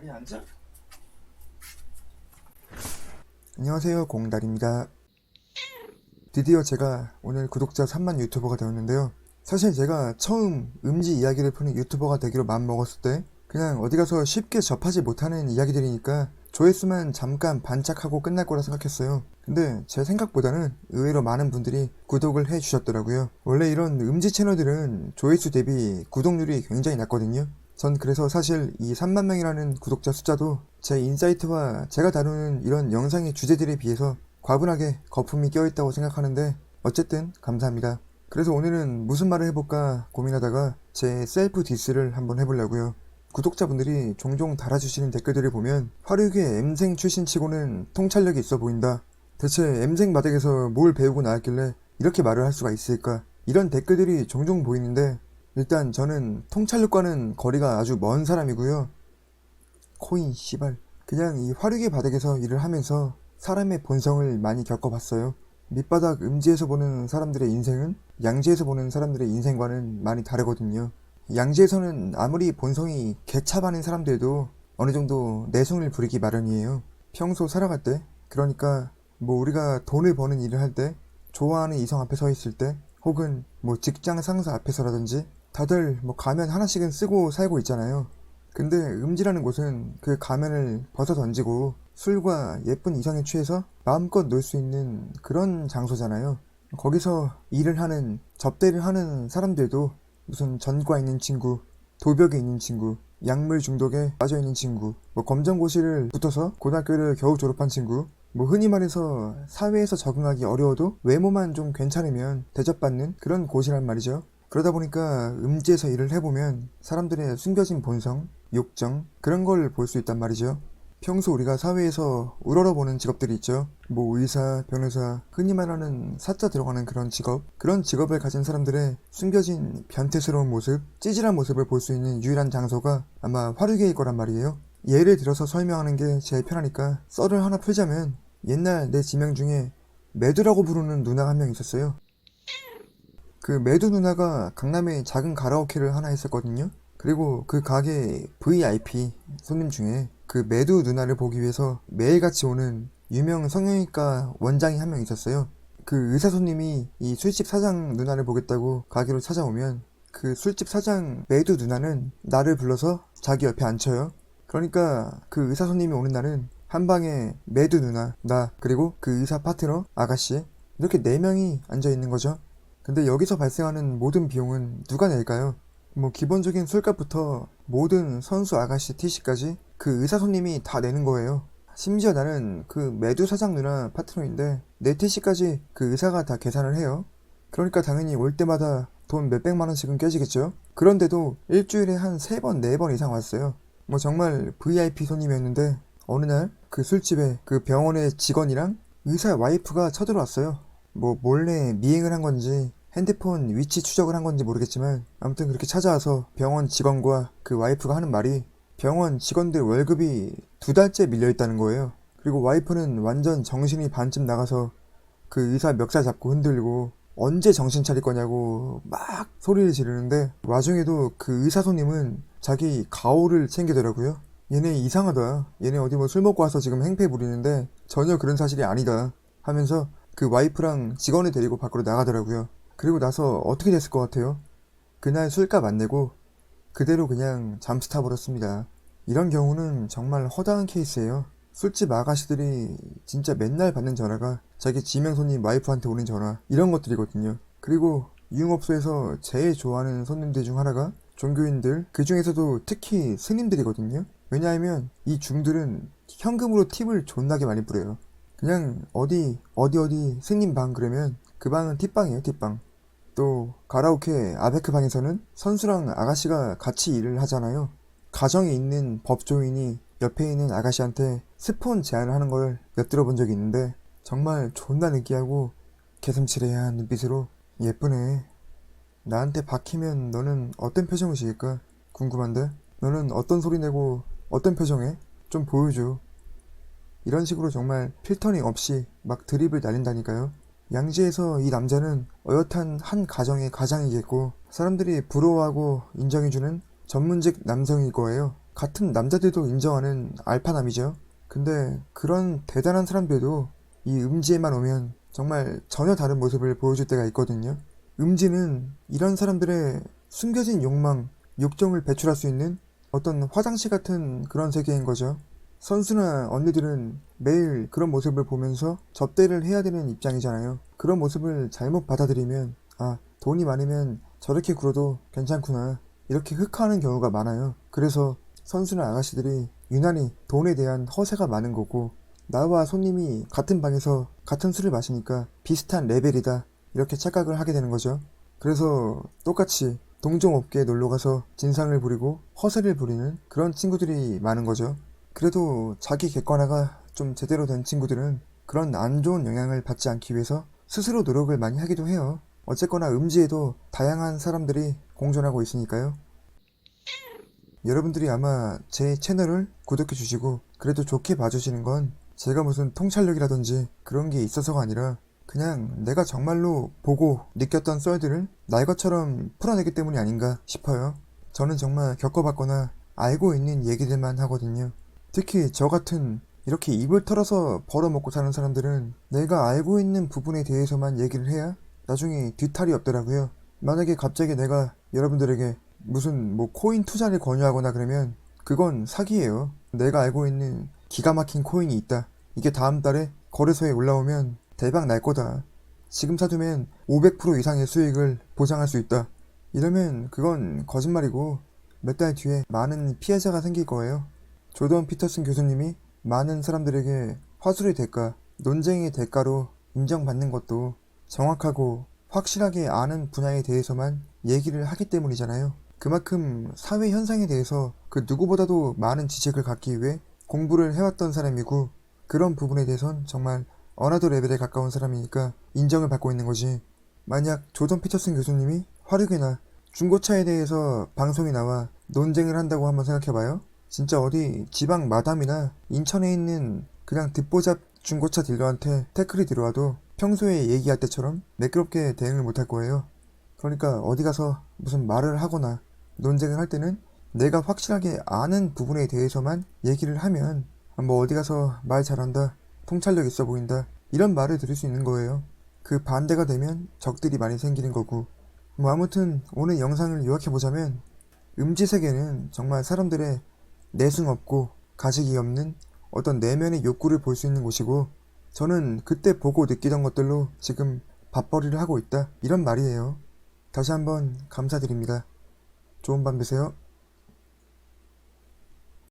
자리에 앉아? 안녕하세요, 공달입니다. 드디어 제가 오늘 구독자 3만 유튜버가 되었는데요. 사실 제가 처음 음지 이야기를 푸는 유튜버가 되기로 마음먹었을 때 그냥 어디 가서 쉽게 접하지 못하는 이야기들이니까 조회수만 잠깐 반짝하고 끝날 거라 생각했어요. 근데 제 생각보다는 의외로 많은 분들이 구독을 해주셨더라고요. 원래 이런 음지 채널들은 조회수 대비 구독률이 굉장히 낮거든요. 전 그래서 사실 이 3만 명이라는 구독자 숫자도 제 인사이트와 제가 다루는 이런 영상의 주제들에 비해서 과분하게 거품이 껴있다고 생각하는데 어쨌든 감사합니다. 그래서 오늘은 무슨 말을 해볼까 고민하다가 제 셀프 디스를 한번 해보려고요. 구독자분들이 종종 달아주시는 댓글들을 보면 화류계 M생 출신치고는 통찰력이 있어 보인다. 대체 M생 바닥에서 뭘 배우고 나왔길래 이렇게 말을 할 수가 있을까? 이런 댓글들이 종종 보이는데 일단 저는 통찰력과는 거리가 아주 먼 사람이고요. 코인 씨발. 그냥 이 화류계 바닥에서 일을 하면서 사람의 본성을 많이 겪어봤어요. 밑바닥 음지에서 보는 사람들의 인생은 양지에서 보는 사람들의 인생과는 많이 다르거든요. 양지에서는 아무리 본성이 개차반인 사람들도 어느 정도 내숭을 부리기 마련이에요. 평소 살아갈 때, 그러니까 뭐 우리가 돈을 버는 일을 할 때, 좋아하는 이성 앞에 서 있을 때, 혹은 뭐 직장 상사 앞에서라든지 다들 뭐 가면 하나씩은 쓰고 살고 있잖아요. 근데 음지라는 곳은 그 가면을 벗어 던지고 술과 예쁜 이성에 취해서 마음껏 놀 수 있는 그런 장소잖아요. 거기서 일을 하는, 접대를 하는 사람들도 무슨 전과 있는 친구, 도벽에 있는 친구, 약물 중독에 빠져있는 친구, 뭐 검정고시를 붙어서 고등학교를 겨우 졸업한 친구, 뭐 흔히 말해서 사회에서 적응하기 어려워도 외모만 좀 괜찮으면 대접받는 그런 곳이란 말이죠. 그러다 보니까 음지에서 일을 해보면 사람들의 숨겨진 본성, 욕정, 그런 걸 볼 수 있단 말이죠. 평소 우리가 사회에서 우러러보는 직업들이 있죠. 뭐 의사, 변호사, 흔히 말하는 사자 들어가는 그런 직업, 그런 직업을 가진 사람들의 숨겨진 변태스러운 모습, 찌질한 모습을 볼 수 있는 유일한 장소가 아마 화류계일 거란 말이에요. 예를 들어서 설명하는 게 제일 편하니까 썰을 하나 풀자면 옛날 내 지명 중에 매두라고 부르는 누나가 한 명 있었어요. 그 매두 누나가 강남에 작은 가라오케를 하나 했었거든요. 그리고 그 가게 VIP 손님 중에 그 매두 누나를 보기 위해서 매일같이 오는 유명 성형외과 원장이 한 명 있었어요. 그 의사 손님이 이 술집 사장 누나를 보겠다고 가게로 찾아오면 그 술집 사장 매두 누나는 나를 불러서 자기 옆에 앉혀요. 그러니까 그 의사 손님이 오는 날은 한 방에 매두 누나, 나, 그리고 그 의사 파트너, 아가씨 이렇게 4명이 앉아 있는 거죠. 근데 여기서 발생하는 모든 비용은 누가 낼까요? 뭐 기본적인 술값부터 모든 선수 아가씨 TC까지 그 의사 손님이 다 내는 거예요. 심지어 나는 그 매두 사장 누나 파트너인데 내 TC까지 그 의사가 다 계산을 해요. 그러니까 당연히 올 때마다 돈 몇백만 원씩은 깨지겠죠. 그런데도 일주일에 한 3번, 4번 이상 왔어요. 뭐 정말 VIP 손님이었는데 어느 날 그 술집에 그 병원의 직원이랑 의사 와이프가 쳐들어왔어요. 뭐 몰래 미행을 한 건지 핸드폰 위치 추적을 한 건지 모르겠지만 아무튼 그렇게 찾아와서 병원 직원과 그 와이프가 하는 말이 병원 직원들 월급이 2달째 밀려있다는 거예요. 그리고 와이프는 완전 정신이 반쯤 나가서 그 의사 멱살 잡고 흔들고 언제 정신 차릴 거냐고 막 소리를 지르는데 와중에도 그 의사 손님은 자기 가오를 챙기더라고요. 얘네 이상하다. 얘네 어디 뭐 술 먹고 와서 지금 행패 부리는데 전혀 그런 사실이 아니다 하면서 그 와이프랑 직원을 데리고 밖으로 나가더라고요. 그리고 나서 어떻게 됐을 것 같아요? 그날 술값 안 내고 그대로 그냥 잠수 타버렸습니다. 이런 경우는 정말 허다한 케이스예요. 술집 아가씨들이 진짜 맨날 받는 전화가 자기 지명 손님 와이프한테 오는 전화 이런 것들이거든요. 그리고 유흥업소에서 제일 좋아하는 손님들 중 하나가 종교인들, 그 중에서도 특히 스님들이거든요. 왜냐하면 이 중들은 현금으로 팁을 존나게 많이 뿌려요. 그냥 어디 스님 방 그러면 그 방은 팁방이에요, 팁방. 또 가라오케 아베크 방에서는 선수랑 아가씨가 같이 일을 하잖아요. 가정에 있는 법조인이 옆에 있는 아가씨한테 스폰 제안을 하는 걸 엿들어 본 적이 있는데 정말 존나 느끼하고 개슴츠레한 눈빛으로 예쁘네. 나한테 박히면 너는 어떤 표정을 지을까? 궁금한데? 너는 어떤 소리 내고 어떤 표정해? 좀 보여줘. 이런 식으로 정말 필터링 없이 막 드립을 날린다니까요. 양지에서 이 남자는 어엿한 한 가정의 가장이겠고 사람들이 부러워하고 인정해주는 전문직 남성일 거예요. 같은 남자들도 인정하는 알파남이죠. 근데 그런 대단한 사람들도 이 음지에만 오면 정말 전혀 다른 모습을 보여줄 때가 있거든요. 음지는 이런 사람들의 숨겨진 욕망, 욕정을 배출할 수 있는 어떤 화장실 같은 그런 세계인 거죠. 선수나 언니들은 매일 그런 모습을 보면서 접대를 해야 되는 입장이잖아요. 그런 모습을 잘못 받아들이면, 아, 돈이 많으면 저렇게 굴어도 괜찮구나, 이렇게 흑화하는 경우가 많아요. 그래서 선수나 아가씨들이 유난히 돈에 대한 허세가 많은 거고, 나와 손님이 같은 방에서 같은 술을 마시니까 비슷한 레벨이다, 이렇게 착각을 하게 되는 거죠. 그래서 똑같이 동종업계에 놀러가서 진상을 부리고 허세를 부리는 그런 친구들이 많은 거죠. 그래도 자기 객관화가 좀 제대로 된 친구들은 그런 안 좋은 영향을 받지 않기 위해서 스스로 노력을 많이 하기도 해요. 어쨌거나 음지에도 다양한 사람들이 공존하고 있으니까요. 여러분들이 아마 제 채널을 구독해 주시고 그래도 좋게 봐주시는 건 제가 무슨 통찰력이라든지 그런 게 있어서가 아니라 그냥 내가 정말로 보고 느꼈던 썰들을 날 것처럼 풀어내기 때문이 아닌가 싶어요. 저는 정말 겪어봤거나 알고 있는 얘기들만 하거든요. 특히 저 같은 이렇게 입을 털어서 벌어먹고 사는 사람들은 내가 알고 있는 부분에 대해서만 얘기를 해야 나중에 뒤탈이 없더라고요. 만약에 갑자기 내가 여러분들에게 무슨 뭐 코인 투자를 권유하거나 그러면 그건 사기예요. 내가 알고 있는 기가 막힌 코인이 있다, 이게 다음 달에 거래소에 올라오면 대박 날 거다, 지금 사두면 500% 이상의 수익을 보장할 수 있다, 이러면 그건 거짓말이고 몇 달 뒤에 많은 피해자가 생길 거예요. 조던 피터슨 교수님이 많은 사람들에게 화술의 대가, 논쟁의 대가로 인정받는 것도 정확하고 확실하게 아는 분야에 대해서만 얘기를 하기 때문이잖아요. 그만큼 사회 현상에 대해서 그 누구보다도 많은 지식을 갖기 위해 공부를 해왔던 사람이고, 그런 부분에 대해선 정말 어나더 레벨에 가까운 사람이니까 인정을 받고 있는 거지. 만약 조던 피터슨 교수님이 화력이나 중고차에 대해서 방송에 나와 논쟁을 한다고 한번 생각해봐요. 진짜 어디 지방 마담이나 인천에 있는 그냥 듣보잡 중고차 딜러한테 태클이 들어와도 평소에 얘기할 때처럼 매끄럽게 대응을 못할 거예요. 그러니까 어디 가서 무슨 말을 하거나 논쟁을 할 때는 내가 확실하게 아는 부분에 대해서만 얘기를 하면, 뭐 어디 가서 말 잘한다, 통찰력 있어 보인다, 이런 말을 들을 수 있는 거예요. 그 반대가 되면 적들이 많이 생기는 거고. 뭐 아무튼 오늘 영상을 요약해보자면, 음지세계는 정말 사람들의 내숭 없고 가식이 없는 어떤 내면의 욕구를 볼 수 있는 곳이고, 저는 그때 보고 느끼던 것들로 지금 밥벌이를 하고 있다, 이런 말이에요. 다시 한번 감사드립니다. 좋은 밤 되세요.